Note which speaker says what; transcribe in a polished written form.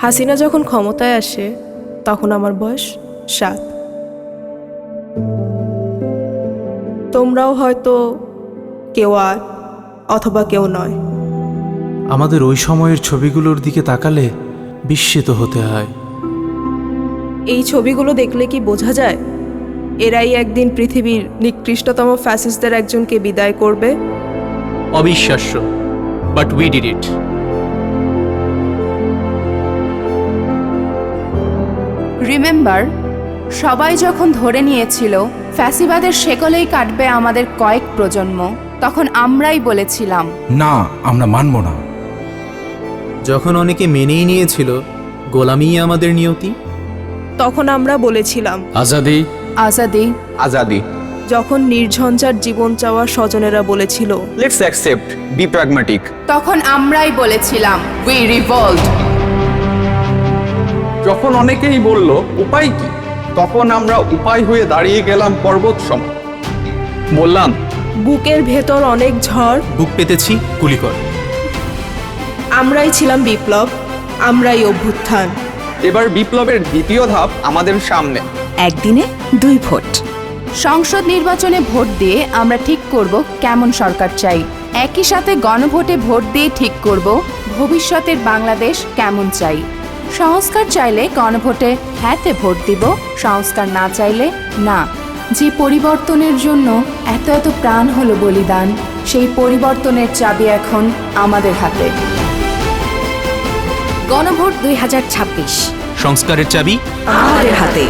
Speaker 1: হাসিনা যখন ক্ষমতায় আসে তখন আমার বয়স 7। তোমরাও হয়তো কেউ 8 অথবা কেউ 9।
Speaker 2: আমাদের ওই সময়ের ছবিগুলোর দিকে তাকালে বিস্মিত হতে হয়।
Speaker 1: এই ছবিগুলো দেখলে কি বোঝা যায় এরাই একদিন পৃথিবীর নিকৃষ্টতম ফ্যাসিস্টদের একজনকে বিদায় করবে?
Speaker 3: অবিশ্বাস্য, but we did it.
Speaker 4: Remember, সবাই যখন ধরে নিয়েছিল ফ্যাসিবাদের শেকলেই কাটবে আমাদের কয়েক প্রজন্ম, তখন আমরাই বলেছিলাম
Speaker 5: না, আমরা মানব না।
Speaker 3: যখন অনেকে মেনেই নিয়েছিল গোলামিই আমাদের নিয়তি,
Speaker 1: তখন আমরা বলেছিলাম
Speaker 6: আজাদি,
Speaker 4: আজাদি।
Speaker 6: আজাদি।
Speaker 1: যখন নির্ঝঞ্ঝাট জীবন চাওয়া স্বজনেরা বলেছিল
Speaker 6: লেটস অ্যাকসেপ্ট, বি প্র্যাগম্যাটিক।
Speaker 4: তখন আমরাই বলেছিলাম উই রিভল্ট।
Speaker 7: যখন অনেকেই বলল উপায় কি, তখন আমরা উপায় হয়ে দাঁড়িয়ে গেলাম পর্বত সম। বললাম
Speaker 1: বুকের ভেতর অনেক ঝড়,
Speaker 3: বুক পেতেছি গুলি কর।
Speaker 1: আমরাই ছিলাম বিপ্লব, আমরাই অভ্যুত্থান।
Speaker 7: এবার বিপ্লবের দ্বিতীয় ধাপ আমাদের সামনে।
Speaker 8: একদিনে 2 ভোট।
Speaker 4: সংসদ নির্বাচনে ভোট দিয়ে আমরা ঠিক করব কেমন সরকার চাই। একই সাথে গণভোটে ভোট দিয়ে ঠিক করব ভবিষ্যতের বাংলাদেশ কেমন চাই। সংস্কার চাইলে গণভোটে হ্যাঁতে ভোট দিব, সংস্কার না চাইলে না। যে পরিবর্তনের জন্য এত এত প্রাণ হলো বলিদান, সেই পরিবর্তনের চাবি এখন আমাদের হাতে।
Speaker 8: গণভোট 2026
Speaker 3: সংস্কারের চাবি
Speaker 8: আমাদের হাতে।